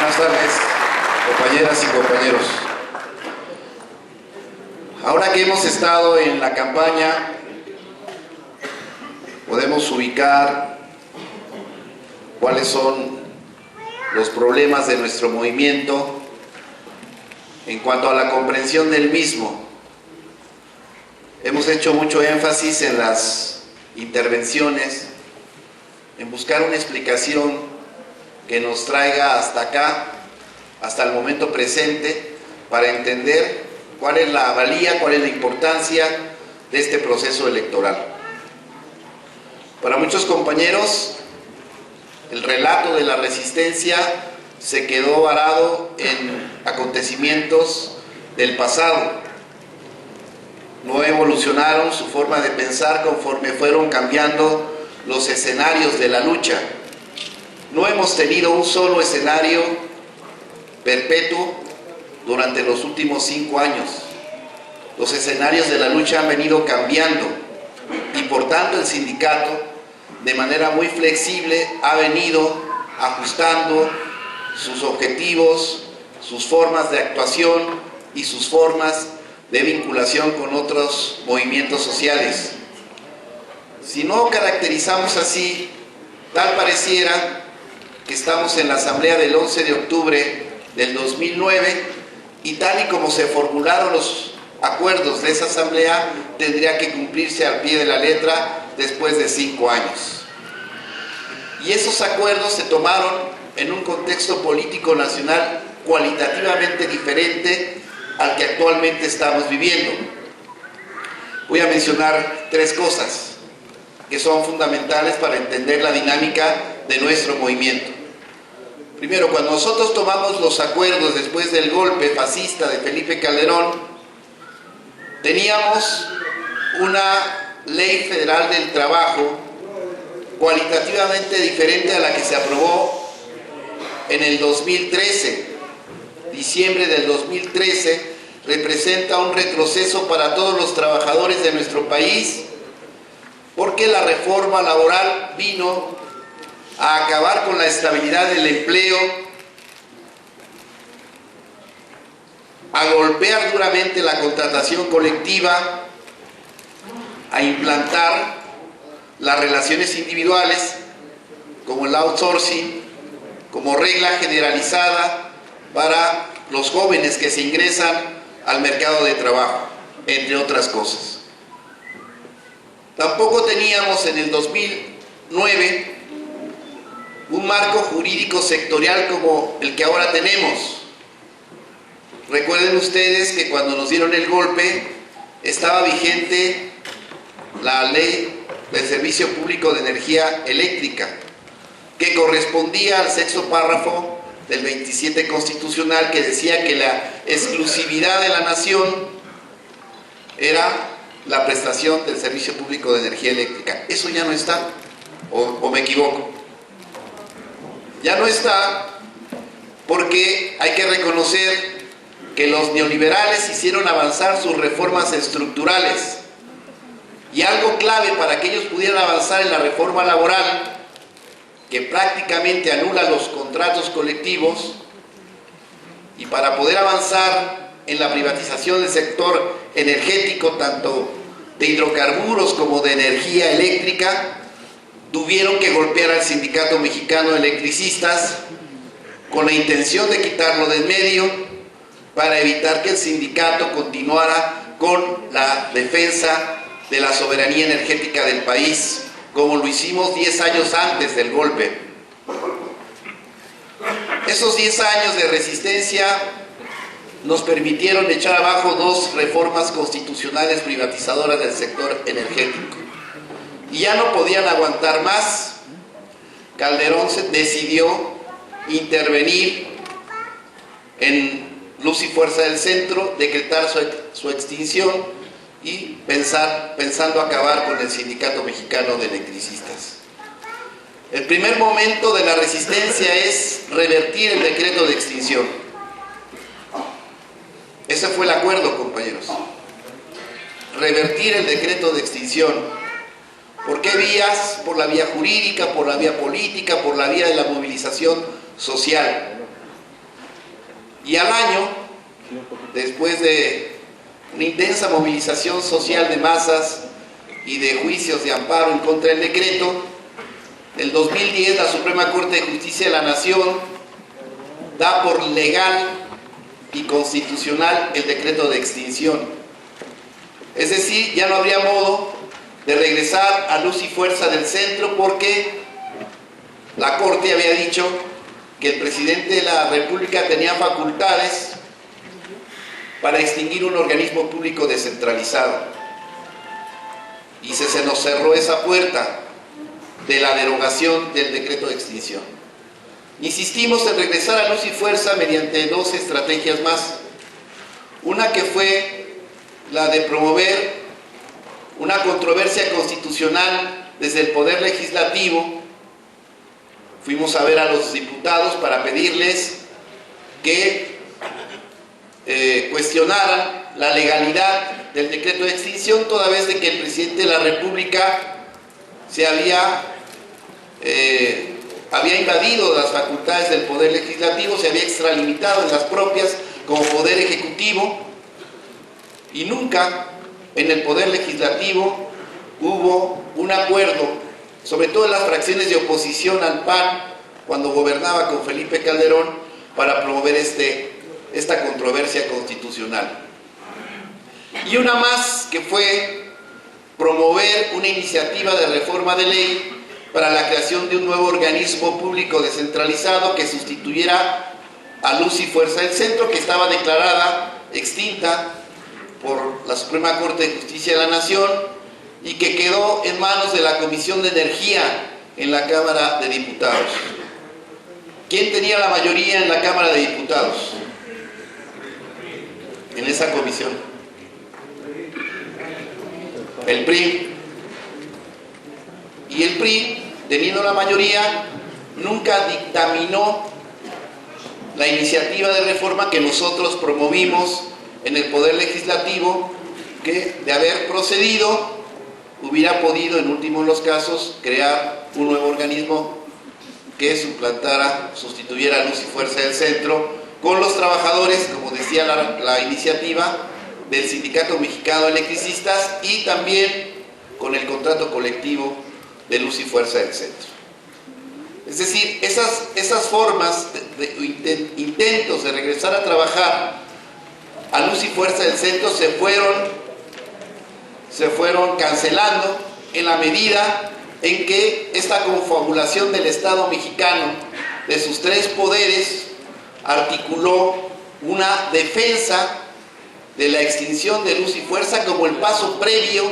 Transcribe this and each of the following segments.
Buenas tardes, compañeras y compañeros. Ahora que hemos estado en la campaña, podemos ubicar cuáles son los problemas de nuestro movimiento en cuanto a la comprensión del mismo. Hemos hecho mucho énfasis en las intervenciones, en buscar una explicación que nos traiga hasta acá, hasta el momento presente, para entender cuál es la valía, cuál es la importancia de este proceso electoral. Para muchos compañeros, el relato de la resistencia se quedó varado en acontecimientos del pasado. No evolucionaron su forma de pensar conforme fueron cambiando los escenarios de la lucha. No hemos tenido un solo escenario perpetuo durante los últimos 5 años. Los escenarios de la lucha han venido cambiando y por tanto el sindicato, de manera muy flexible, ha venido ajustando sus objetivos, sus formas de actuación y sus formas de vinculación con otros movimientos sociales. Si no caracterizamos así, tal pareciera que estamos en la asamblea del 11 de octubre del 2009 y tal y como se formularon los acuerdos de esa asamblea, tendría que cumplirse al pie de la letra después de 5 años. Y esos acuerdos se tomaron en un contexto político nacional cualitativamente diferente al que actualmente estamos viviendo. Voy a mencionar 3 cosas que son fundamentales para entender la dinámica de nuestro movimiento. Primero, cuando nosotros tomamos los acuerdos después del golpe fascista de Felipe Calderón, teníamos una ley federal del trabajo cualitativamente diferente a la que se aprobó en el 2013. Diciembre del 2013 representa un retroceso para todos los trabajadores de nuestro país, porque la reforma laboral vino a acabar con la estabilidad del empleo, a golpear duramente la contratación colectiva, a implantar las relaciones individuales como el outsourcing, como regla generalizada para los jóvenes que se ingresan al mercado de trabajo, entre otras cosas. Tampoco teníamos en el 2009 un marco jurídico sectorial como el que ahora tenemos. Recuerden ustedes que cuando nos dieron el golpe estaba vigente la ley del Servicio Público de Energía Eléctrica, que correspondía al 6º párrafo del 27 constitucional, que decía que la exclusividad de la nación era la prestación del Servicio Público de Energía Eléctrica. Eso ya no está, o me equivoco. Ya no está, porque hay que reconocer que los neoliberales hicieron avanzar sus reformas estructurales, y algo clave para que ellos pudieran avanzar en la reforma laboral, que prácticamente anula los contratos colectivos, y para poder avanzar en la privatización del sector energético, tanto de hidrocarburos como de energía eléctrica, tuvieron que golpear al Sindicato Mexicano de Electricistas con la intención de quitarlo de en medio para evitar que el sindicato continuara con la defensa de la soberanía energética del país, como lo hicimos 10 años antes del golpe. Esos 10 años de resistencia nos permitieron echar abajo 2 reformas constitucionales privatizadoras del sector energético. Y ya no podían aguantar más. Calderón decidió intervenir en Luz y Fuerza del Centro, decretar su extinción y pensando acabar con el Sindicato Mexicano de Electricistas. El primer momento de la resistencia es revertir el decreto de extinción. Ese fue el acuerdo, compañeros. Revertir el decreto de extinción. ¿Por qué vías? Por la vía jurídica, por la vía política, por la vía de la movilización social. Y al año, después de una intensa movilización social de masas y de juicios de amparo en contra del decreto, el 2010 la Suprema Corte de Justicia de la Nación da por legal y constitucional el decreto de extinción. Es decir, ya no habría modo de regresar a luz y fuerza del centro, porque la Corte había dicho que el presidente de la República tenía facultades para extinguir un organismo público descentralizado. Y se nos cerró esa puerta de la derogación del decreto de extinción. Insistimos en regresar a luz y fuerza mediante dos estrategias más. Una que fue la de promover una controversia constitucional desde el Poder Legislativo. Fuimos a ver a los diputados para pedirles que cuestionaran la legalidad del decreto de extinción, toda vez de que el presidente de la República se había invadido las facultades del Poder Legislativo, se había extralimitado en las propias como Poder Ejecutivo, y nunca en el Poder Legislativo hubo un acuerdo, sobre todo en las fracciones de oposición al PAN, cuando gobernaba con Felipe Calderón, para promover esta controversia constitucional. Y una más, que fue promover una iniciativa de reforma de ley para la creación de un nuevo organismo público descentralizado que sustituyera a Luz y Fuerza del Centro, que estaba declarada extinta por la Suprema Corte de Justicia de la Nación y que quedó en manos de la Comisión de Energía en la Cámara de Diputados. ¿Quién tenía la mayoría en la Cámara de Diputados en esa comisión? El PRI. Y el PRI, teniendo la mayoría, nunca dictaminó la iniciativa de reforma que nosotros promovimos en el Poder Legislativo, que de haber procedido hubiera podido, en último de los casos, crear un nuevo organismo que sustituyera a Luz y Fuerza del Centro, con los trabajadores, como decía la iniciativa, del Sindicato Mexicano de Electricistas, y también con el contrato colectivo de Luz y Fuerza del Centro. Es decir, esas formas de intentos de regresar a trabajar a Luz y Fuerza del Centro se fueron cancelando en la medida en que esta confabulación del Estado mexicano, de sus tres poderes, articuló una defensa de la extinción de Luz y Fuerza como el paso previo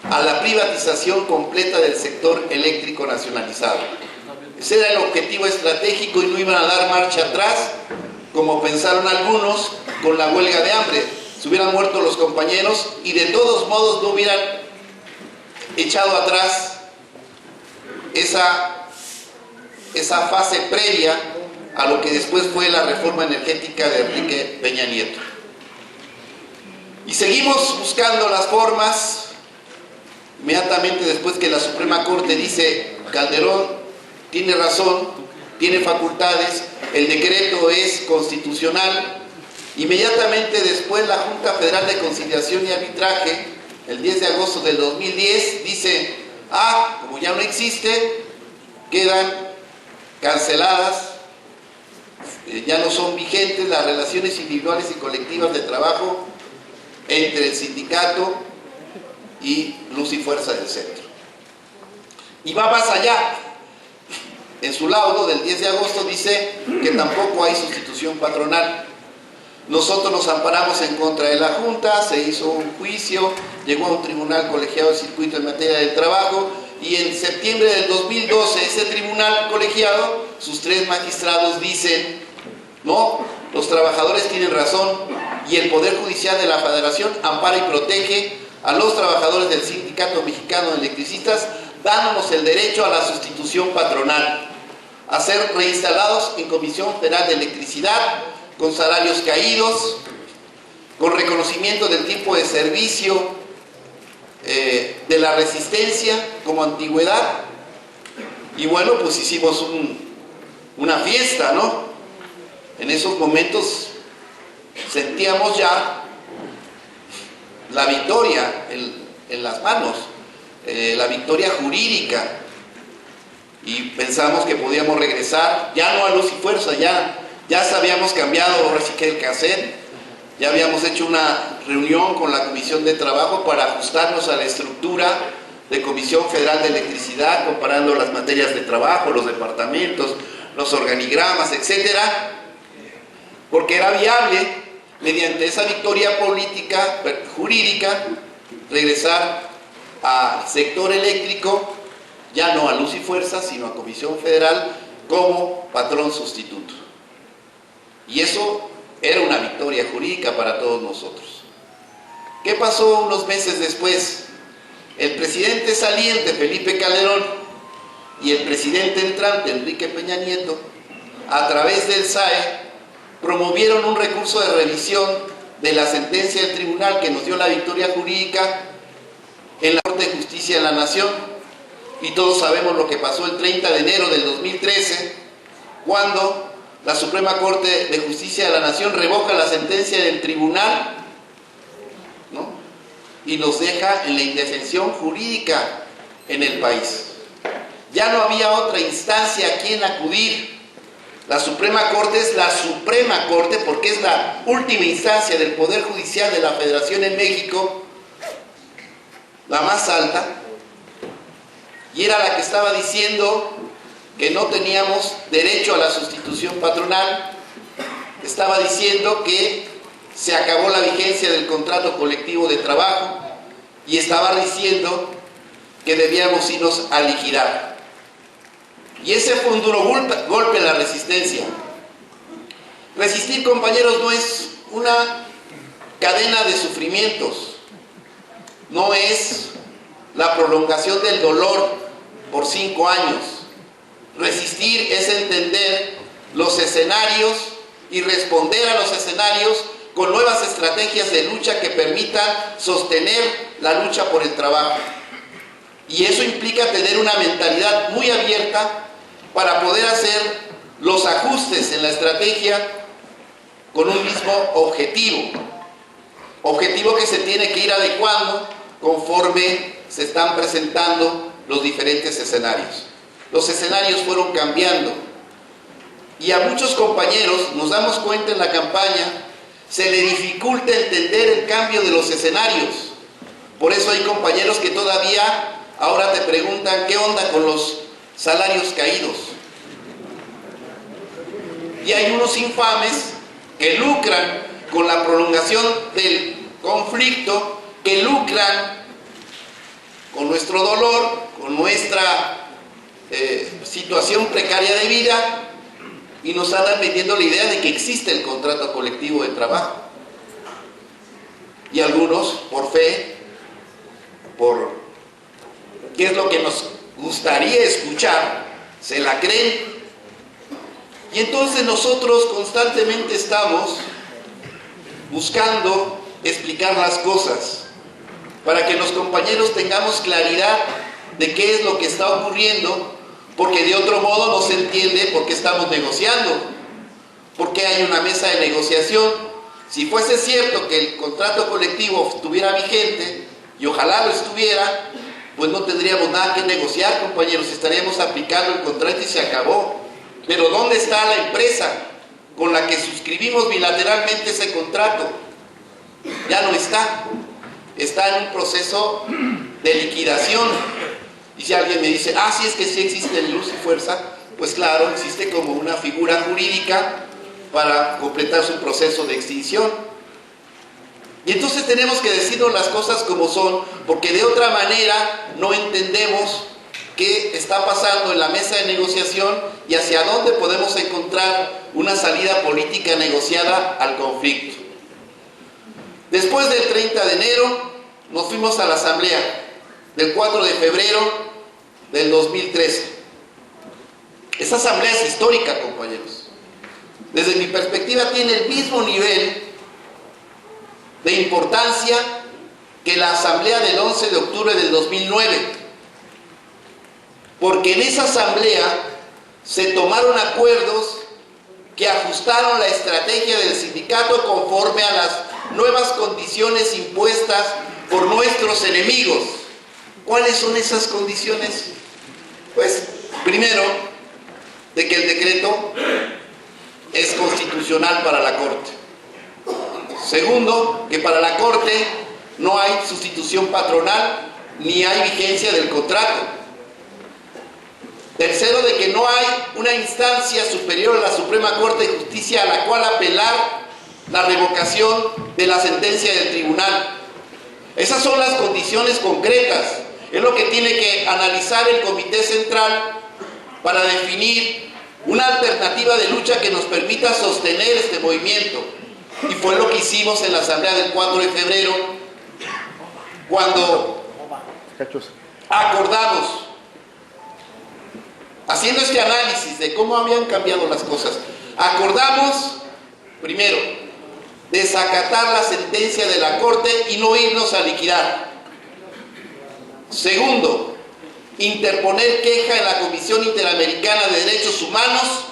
a la privatización completa del sector eléctrico nacionalizado. Ese era el objetivo estratégico, y no iban a dar marcha atrás, como pensaron algunos, con la huelga de hambre. Se hubieran muerto los compañeros y de todos modos no hubieran echado atrás esa fase previa a lo que después fue la reforma energética de Enrique Peña Nieto. Y seguimos buscando las formas. Inmediatamente después que la Suprema Corte dice: Calderón tiene razón, tiene facultades, el decreto es constitucional, inmediatamente después la Junta Federal de Conciliación y Arbitraje, el 10 de agosto del 2010, dice: como ya no existe, quedan canceladas, ya no son vigentes las relaciones individuales y colectivas de trabajo entre el sindicato y Luz y Fuerza del Centro. Y va más allá. En su laudo del 10 de agosto dice que tampoco hay sustitución patronal. Nosotros nos amparamos en contra de la Junta, se hizo un juicio, llegó a un tribunal colegiado de circuito en materia del trabajo, y en septiembre del 2012 ese tribunal colegiado, sus tres magistrados dicen: no, los trabajadores tienen razón, y el Poder Judicial de la Federación ampara y protege a los trabajadores del Sindicato Mexicano de Electricistas, dándonos el derecho a la sustitución patronal, a ser reinstalados en Comisión Federal de Electricidad, con salarios caídos, con reconocimiento del tiempo de servicio, de la resistencia como antigüedad. Y bueno, pues hicimos una fiesta, ¿no? En esos momentos sentíamos ya la victoria en las manos, la victoria jurídica, y pensamos que podíamos regresar, ya no a luz y fuerza, ya habíamos cambiado ahora sí que el cassette, ya habíamos hecho una reunión con la Comisión de Trabajo para ajustarnos a la estructura de Comisión Federal de Electricidad, comparando las materias de trabajo, los departamentos, los organigramas, etcétera, porque era viable, mediante esa victoria política, jurídica, regresar al sector eléctrico, ya no a luz y fuerza, sino a Comisión Federal como patrón sustituto. Y eso era una victoria jurídica para todos nosotros. ¿Qué pasó unos meses después? El presidente saliente, Felipe Calderón, y el presidente entrante, Enrique Peña Nieto, a través del SAE, promovieron un recurso de revisión de la sentencia del tribunal que nos dio la victoria jurídica en la Corte de Justicia de la Nación. Y todos sabemos lo que pasó el 30 de enero del 2013, cuando la Suprema Corte de Justicia de la Nación revoca la sentencia del tribunal, ¿no? Y nos deja en la indefensión jurídica en el país. Ya no había otra instancia a quien acudir. La Suprema Corte es la Suprema Corte porque es la última instancia del Poder Judicial de la Federación en México, la más alta, y era la que estaba diciendo que no teníamos derecho a la sustitución patronal, estaba diciendo que se acabó la vigencia del contrato colectivo de trabajo y estaba diciendo que debíamos irnos a liquidar. Y ese fue un duro golpe en la resistencia. Resistir, compañeros, no es una cadena de sufrimientos, no es la prolongación del dolor por 5 años. Resistir es entender los escenarios y responder a los escenarios con nuevas estrategias de lucha que permitan sostener la lucha por el trabajo. Y eso implica tener una mentalidad muy abierta para poder hacer los ajustes en la estrategia con un mismo objetivo que se tiene que ir adecuando conforme se están presentando los diferentes escenarios. Los escenarios fueron cambiando y a muchos compañeros, nos damos cuenta en la campaña, se le dificulta entender el cambio de los escenarios. Por eso hay compañeros que todavía ahora te preguntan qué onda con los salarios caídos. Y hay unos infames que lucran con la prolongación del conflicto, que lucran con nuestro dolor, con nuestra situación precaria de vida, y nos andan vendiendo la idea de que existe el contrato colectivo de trabajo. Y algunos, por fe, por qué es lo que nos gustaría escuchar, se la creen. Y entonces nosotros constantemente estamos buscando explicar las cosas para que los compañeros tengamos claridad de qué es lo que está ocurriendo, porque de otro modo no se entiende por qué estamos negociando, por qué hay una mesa de negociación. Si fuese cierto que el contrato colectivo estuviera vigente, y ojalá lo estuviera, pues no tendríamos nada que negociar, compañeros, estaríamos aplicando el contrato y se acabó. Pero ¿dónde está la empresa con la que suscribimos bilateralmente ese contrato? Ya no está. Está en un proceso de liquidación. Y si alguien me dice, sí, es que sí existe el luz y fuerza, pues claro, existe como una figura jurídica para completar su proceso de extinción. Y entonces tenemos que decirnos las cosas como son, porque de otra manera no entendemos qué está pasando en la mesa de negociación y hacia dónde podemos encontrar una salida política negociada al conflicto. Después del 30 de enero nos fuimos a la asamblea del 4 de febrero del 2013. Esa asamblea es histórica, compañeros. Desde mi perspectiva tiene el mismo nivel de importancia que la asamblea del 11 de octubre del 2009, porque en esa asamblea se tomaron acuerdos que a ajustaron la estrategia del sindicato conforme a las nuevas condiciones impuestas por nuestros enemigos. ¿Cuáles son esas condiciones? Pues, primero, de que el decreto es constitucional para la Corte. Segundo, que para la Corte no hay sustitución patronal ni hay vigencia del contrato. Tercero, de que no hay una instancia superior a la Suprema Corte de Justicia a la cual apelar la revocación de la sentencia del tribunal. Esas son las condiciones concretas. Es lo que tiene que analizar el Comité Central para definir una alternativa de lucha que nos permita sostener este movimiento. Y fue lo que hicimos en la asamblea del 4 de febrero, cuando acordamos, haciendo este análisis de cómo habían cambiado las cosas, acordamos, primero, desacatar la sentencia de la Corte y no irnos a liquidar. Segundo, interponer queja en la Comisión Interamericana de Derechos Humanos,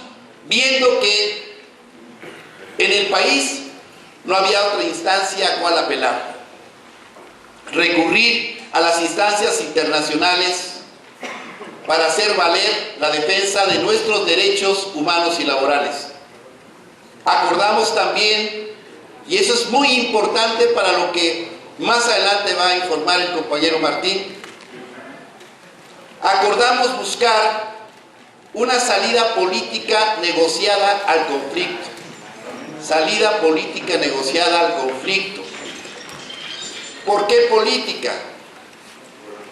viendo que en el país no había otra instancia a cual apelar. Recurrir a las instancias internacionales para hacer valer la defensa de nuestros derechos humanos y laborales. Acordamos también, y eso es muy importante para lo que más adelante va a informar el compañero Martín, acordamos buscar una salida política negociada al conflicto. Salida política negociada al conflicto. ¿Por qué política?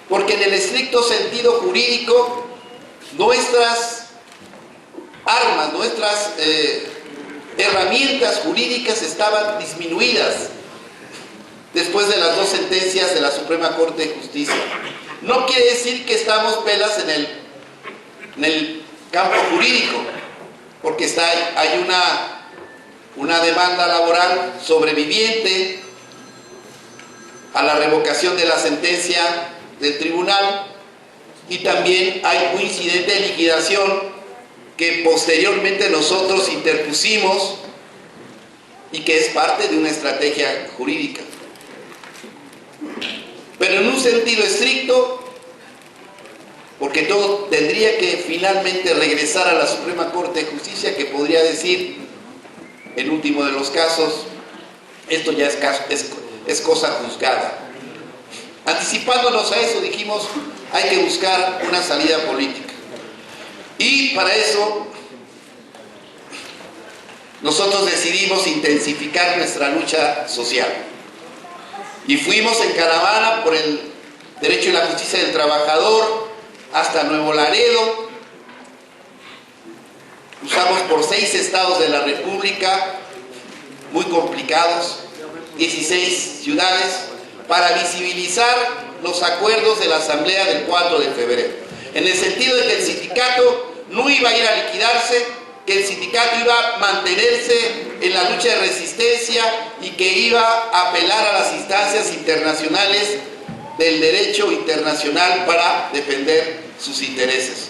Porque en el estricto sentido jurídico, nuestras armas, nuestras herramientas jurídicas estaban disminuidas después de las dos sentencias de la Suprema Corte de Justicia. No quiere decir que estamos pelas en el campo jurídico, porque hay una demanda laboral sobreviviente a la revocación de la sentencia del tribunal, y también hay un incidente de liquidación que posteriormente nosotros interpusimos y que es parte de una estrategia jurídica. Pero en un sentido estricto, porque todo tendría que finalmente regresar a la Suprema Corte de Justicia, que podría decir, en último de los casos, esto ya es cosa juzgada. Anticipándonos a eso, dijimos, hay que buscar una salida política. Y para eso, nosotros decidimos intensificar nuestra lucha social. Y fuimos en caravana por el derecho y la justicia del trabajador hasta Nuevo Laredo. Cruzamos por 6 estados de la República, muy complicados, 16 ciudades, para visibilizar los acuerdos de la asamblea del 4 de febrero. En el sentido de que el sindicato no iba a ir a liquidarse, que el sindicato iba a mantenerse en la lucha de resistencia y que iba a apelar a las instancias internacionales del derecho internacional para defender sus intereses.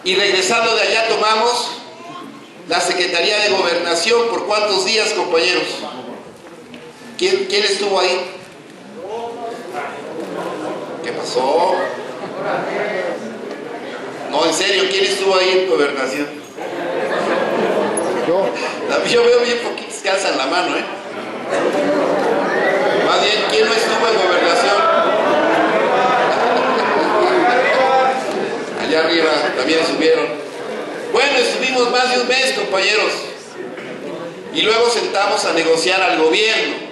Y regresando de allá tomamos la Secretaría de Gobernación. ¿Por cuántos días, compañeros? ¿Quién estuvo ahí? ¿Qué pasó? No, en serio, ¿quién estuvo ahí en Gobernación? Yo veo bien poquitos que alzan la mano, ¿eh? Más bien, ¿quién no estuvo en Gobernación? Allá arriba también subieron. Bueno, estuvimos más de un mes, compañeros. Y luego sentamos a negociar al gobierno.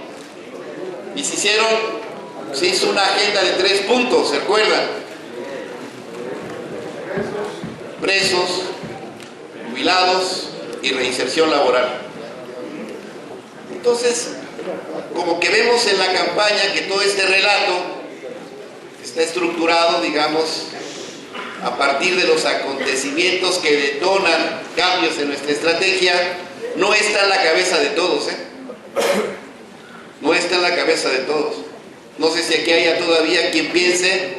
Y se hizo una agenda de 3 puntos, ¿se acuerdan? Presos, jubilados y reinserción laboral. Entonces, como que vemos en la campaña que todo este relato está estructurado, digamos, a partir de los acontecimientos que detonan cambios en nuestra estrategia, no está en la cabeza de todos, ¿eh? No está en la cabeza de todos. No sé si aquí haya todavía quien piense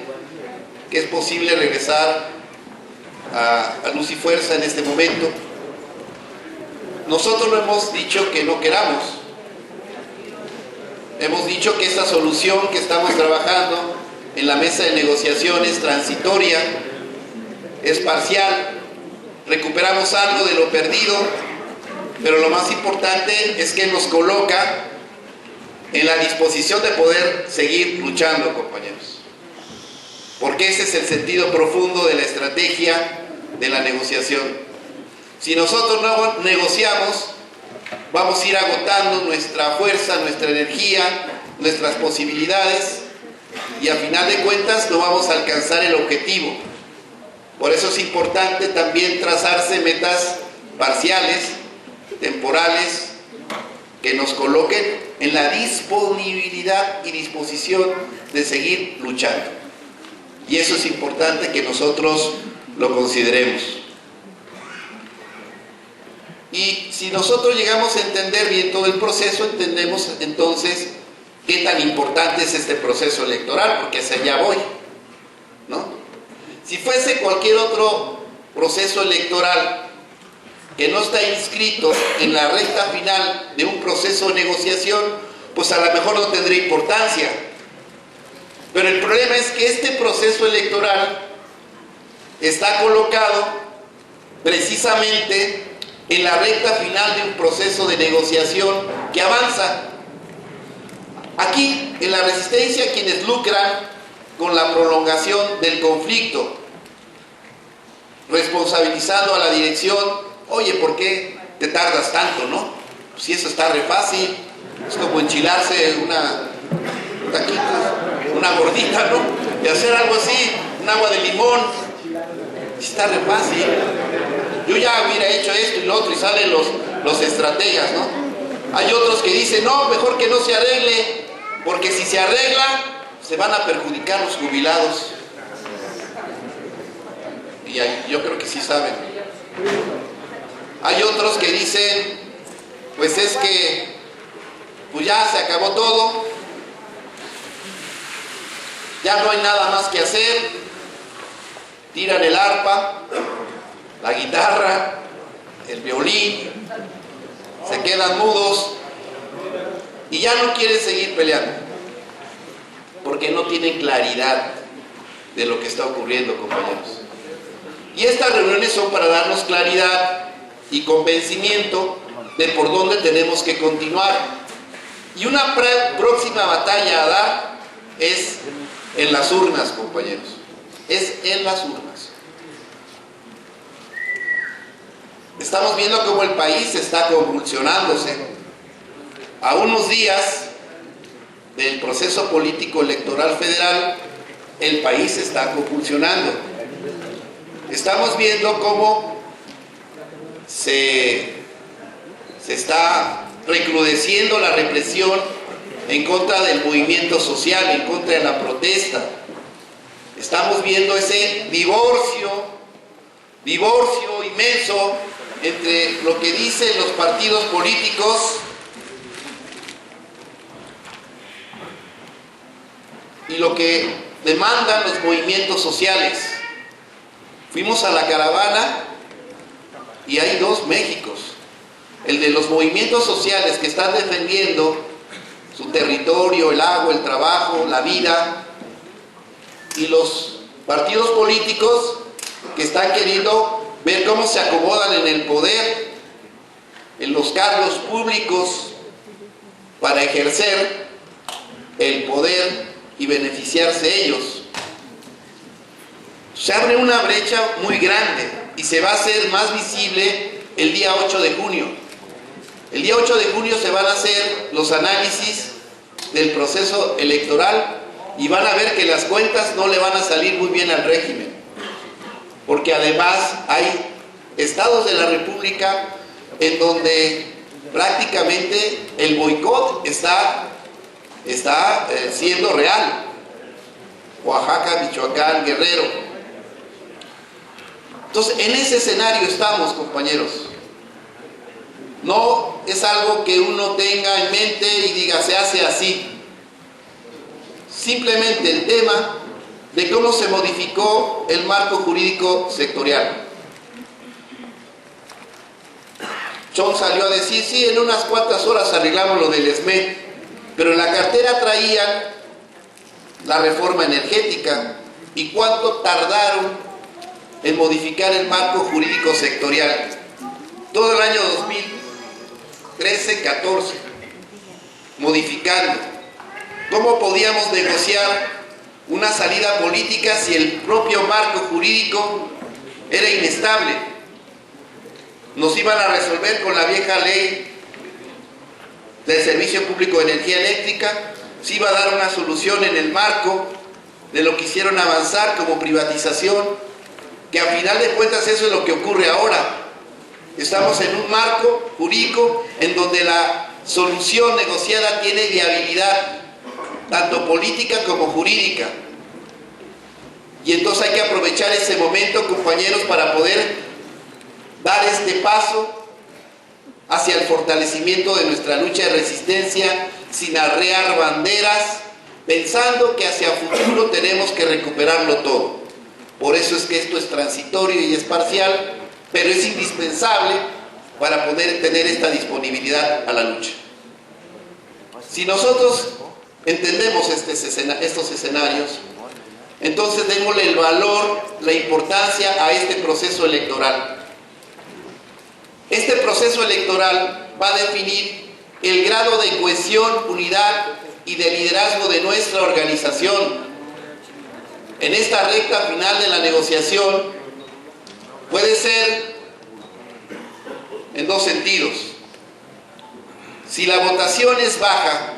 que es posible regresar a luz y fuerza en este momento. nosotros lo hemos dicho que no queramos. Hemos dicho que esta solución que estamos trabajando en la mesa de negociación es transitoria, es parcial, recuperamos algo de lo perdido, pero lo más importante es que nos coloca en la disposición de poder seguir luchando, compañeros. Porque ese es el sentido profundo de la estrategia de la negociación. Si nosotros no negociamos, vamos a ir agotando nuestra fuerza, nuestra energía, nuestras posibilidades, y a final de cuentas no vamos a alcanzar el objetivo. Por eso es importante también trazarse metas parciales, temporales, que nos coloquen en la disponibilidad y disposición de seguir luchando. Y eso es importante que nosotros lo consideremos. Y si nosotros llegamos a entender bien todo el proceso, entendemos entonces qué tan importante es este proceso electoral, porque hacia allá voy, ¿no? Si fuese cualquier otro proceso electoral que no está inscrito en la recta final de un proceso de negociación, pues a lo mejor no tendría importancia. Pero el problema es que este proceso electoral está colocado precisamente en la recta final de un proceso de negociación que avanza. Aquí, en la resistencia, quienes lucran con la prolongación del conflicto, responsabilizando a la dirección: oye, ¿por qué te tardas tanto, no? Si eso está re fácil, es como enchilarse un taquito, una gordita, ¿no? Y hacer algo así, un agua de limón, está re fácil. Yo ya hubiera hecho esto y lo otro, y salen los estrategas, ¿no? Hay otros que dicen: no, mejor que no se arregle, porque si se arregla, se van a perjudicar los jubilados. Y yo creo que sí saben. Hay otros que dicen: pues es que pues ya se acabó todo, ya no hay nada más que hacer. Tiran el arpa, la guitarra, el violín, se quedan mudos y ya no quieren seguir peleando, porque no tienen claridad de lo que está ocurriendo, compañeros. Y estas reuniones son para darnos claridad y convencimiento de por dónde tenemos que continuar. Y una próxima batalla a dar es en las urnas, compañeros. Es en las urnas. Estamos viendo cómo el país está convulsionándose. A unos días del proceso político electoral federal, el país está convulsionando. Estamos viendo cómo se está recrudeciendo la represión en contra del movimiento social, en contra de la protesta. Estamos viendo ese divorcio inmenso entre lo que dicen los partidos políticos y lo que demandan los movimientos sociales. Fuimos a la caravana y hay dos Méxicos: el de los movimientos sociales que están defendiendo su territorio, el agua, el trabajo, la vida, y los partidos políticos que están queriendo ver cómo se acomodan en el poder, en los cargos públicos, para ejercer el poder y beneficiarse ellos. Se abre una brecha muy grande y se va a hacer más visible el día 8 de junio. El día 8 de junio se van a hacer los análisis del proceso electoral y van a ver que las cuentas no le van a salir muy bien al régimen, porque además hay estados de la República en donde prácticamente el boicot está siendo real: Oaxaca, Michoacán, Guerrero. Entonces, en ese escenario estamos, compañeros. No es algo que uno tenga en mente y diga se hace así. Simplemente el tema de cómo se modificó el marco jurídico sectorial. Chong salió a decir, sí, en unas cuantas horas arreglamos lo del SME, pero en la cartera traían la reforma energética. ¿Y cuánto tardaron en modificar el marco jurídico sectorial? Todo el año 2013-14, modificando. ¿Cómo podíamos negociar una salida política si el propio marco jurídico era inestable? Nos iban a resolver con la vieja ley del Servicio Público de Energía Eléctrica, se iba a dar una solución en el marco de lo que hicieron avanzar como privatización, que a final de cuentas eso es lo que ocurre ahora. Estamos en un marco jurídico en donde la solución negociada tiene viabilidad, tanto política como jurídica. Y entonces hay que aprovechar ese momento, compañeros, para poder dar este paso hacia el fortalecimiento de nuestra lucha de resistencia, sin arrear banderas, pensando que hacia futuro tenemos que recuperarlo todo. Por eso es que esto es transitorio y es parcial, pero es indispensable para poder tener esta disponibilidad a la lucha. Si nosotros entendemos estos escenarios, entonces démosle el valor, la importancia a este proceso electoral. Este proceso electoral va a definir el grado de cohesión, unidad y de liderazgo de nuestra organización. En esta recta final de la negociación puede ser en dos sentidos. Si la votación es baja,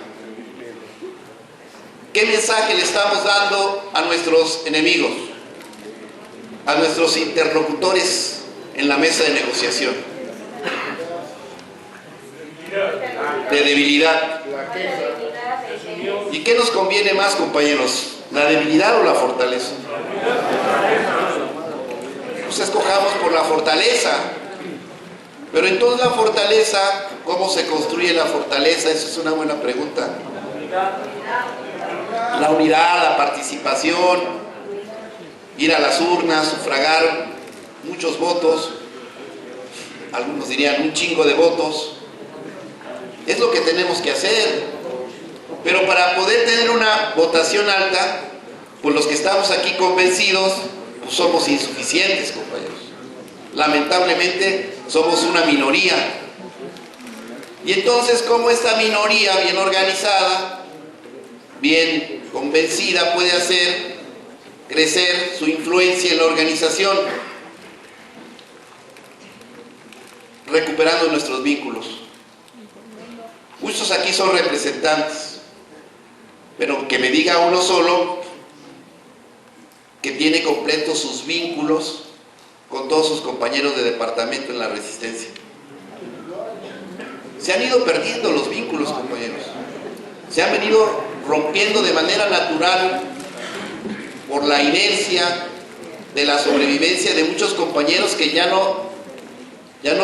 ¿qué mensaje le estamos dando a nuestros enemigos, a nuestros interlocutores en la mesa de negociación? De debilidad. ¿Y qué nos conviene más, compañeros? ¿La debilidad o la fortaleza? Pues escojamos por la fortaleza. Pero entonces la fortaleza, ¿cómo se construye la fortaleza? Esa es una buena pregunta. La unidad, la participación, ir a las urnas, sufragar muchos votos, algunos dirían un chingo de votos. Es lo que tenemos que hacer. Pero para poder tener una votación alta, pues los que estamos aquí convencidos, pues somos insuficientes, compañeros. Lamentablemente somos una minoría. Y entonces, ¿cómo esta minoría bien organizada, bien convencida, puede hacer crecer su influencia en la organización? Recuperando nuestros vínculos. Muchos aquí son representantes, pero que me diga uno solo que tiene completos sus vínculos con todos sus compañeros de departamento en la resistencia. Se han ido perdiendo los vínculos, compañeros. Se han venido rompiendo de manera natural por la inercia de la sobrevivencia de muchos compañeros que ya no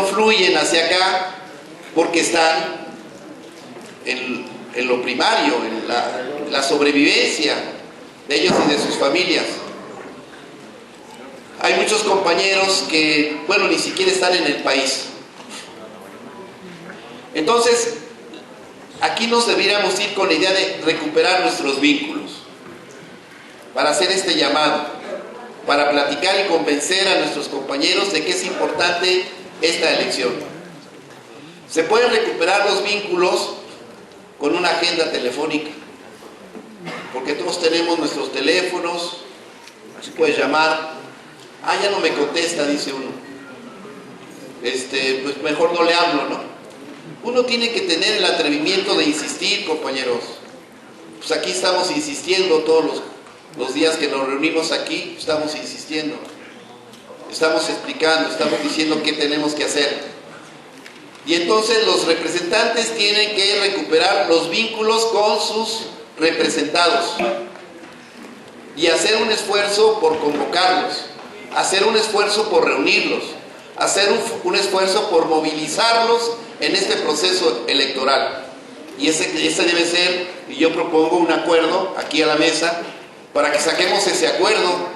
fluyen hacia acá porque están en lo primario, en la sobrevivencia de ellos y de sus familias. Hay muchos compañeros que, bueno, ni siquiera están en el país. Entonces, aquí nos deberíamos ir con la idea de recuperar nuestros vínculos, para hacer este llamado, para platicar y convencer a nuestros compañeros de que es importante esta elección. Se pueden recuperar los vínculos con una agenda telefónica, porque todos tenemos nuestros teléfonos, así puedes llamar. Ya no me contesta, dice uno. Pues mejor no le hablo, ¿no? Uno tiene que tener el atrevimiento de insistir, compañeros. Pues aquí estamos insistiendo todos los días que nos reunimos aquí, estamos insistiendo. Estamos explicando, estamos diciendo qué tenemos que hacer. Y entonces los representantes tienen que recuperar los vínculos con sus representados y hacer un esfuerzo por convocarlos, hacer un esfuerzo por reunirlos, hacer un esfuerzo por movilizarlos en este proceso electoral. Y ese debe ser, y yo propongo un acuerdo aquí a la mesa, para que saquemos ese acuerdo,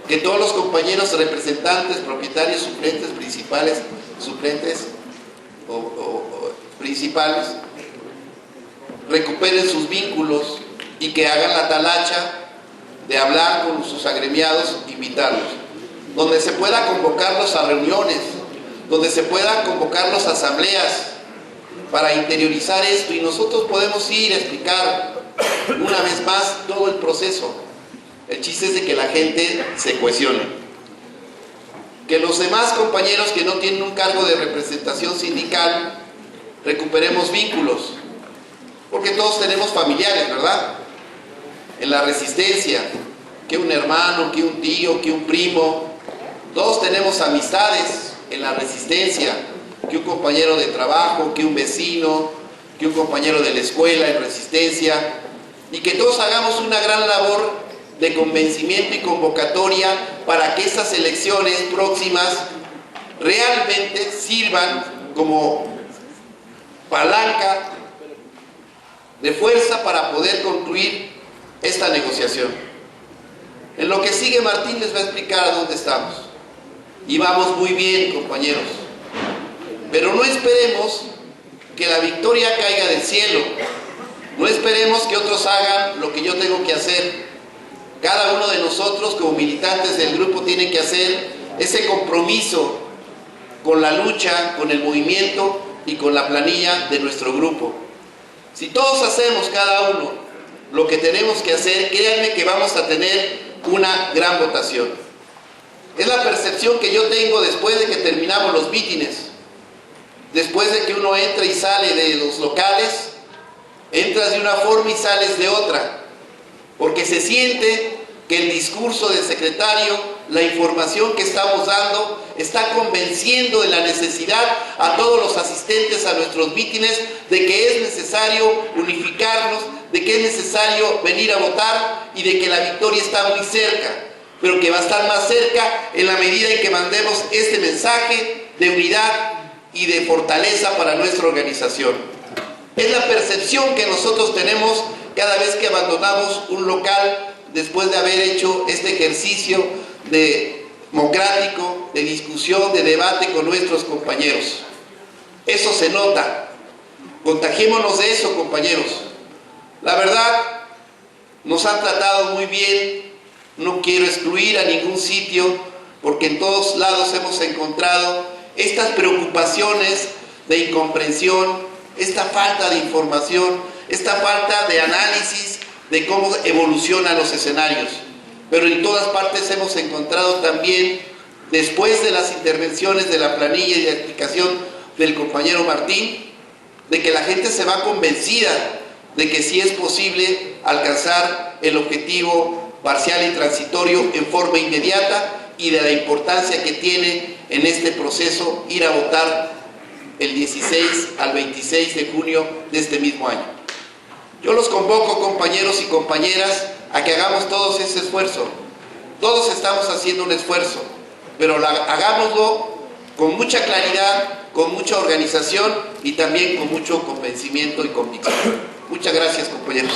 que todos los compañeros representantes, propietarios, suplentes, principales, suplentes, principales recuperen sus vínculos y que hagan la talacha de hablar con sus agremiados, invitarlos, donde se pueda convocarlos a reuniones, donde se pueda convocarlos a asambleas para interiorizar esto, y nosotros podemos ir a explicar una vez más todo el proceso. El chiste es de que la gente se cohesione, que los demás compañeros que no tienen un cargo de representación sindical recuperemos vínculos, porque todos tenemos familiares, ¿verdad? En la resistencia, que un hermano, que un tío, que un primo, todos tenemos amistades en la resistencia, que un compañero de trabajo, que un vecino, que un compañero de la escuela en resistencia, y que todos hagamos una gran labor de convencimiento y convocatoria para que estas elecciones próximas realmente sirvan como palanca de fuerza para poder concluir esta negociación. En lo que sigue, Martín les va a explicar a dónde estamos. Y vamos muy bien, compañeros. Pero no esperemos que la victoria caiga del cielo. No esperemos que otros hagan lo que yo tengo que hacer. Cada uno de nosotros, como militantes del grupo, tiene que hacer ese compromiso con la lucha, con el movimiento y con la planilla de nuestro grupo. Si todos hacemos cada uno lo que tenemos que hacer, créanme que vamos a tener una gran votación. Es la percepción que yo tengo después de que terminamos los mítines. Después de que uno entra y sale de los locales, entras de una forma y sales de otra, porque se siente que el discurso del secretario, la información que estamos dando, está convenciendo de la necesidad a todos los asistentes a nuestros mítines de que es necesario unificarnos, de que es necesario venir a votar y de que la victoria está muy cerca, pero que va a estar más cerca en la medida en que mandemos este mensaje de unidad y de fortaleza para nuestra organización. Es la percepción que nosotros tenemos cada vez que abandonamos un local después de haber hecho este ejercicio democrático, de discusión, de debate con nuestros compañeros. Eso se nota. Contagiémonos de eso, compañeros. La verdad, nos han tratado muy bien. No quiero excluir a ningún sitio, porque en todos lados hemos encontrado estas preocupaciones de incomprensión, esta falta de información, esta falta de análisis de cómo evolucionan los escenarios. Pero en todas partes hemos encontrado también, después de las intervenciones de la planilla y de la explicación del compañero Martín, de que la gente se va convencida de que sí es posible alcanzar el objetivo parcial y transitorio en forma inmediata, y de la importancia que tiene en este proceso ir a votar el 16 al 26 de junio de este mismo año. Yo los convoco, compañeros y compañeras, a que hagamos todos ese esfuerzo. Todos estamos haciendo un esfuerzo, pero hagámoslo con mucha claridad, con mucha organización y también con mucho convencimiento y convicción. Muchas gracias, compañeros.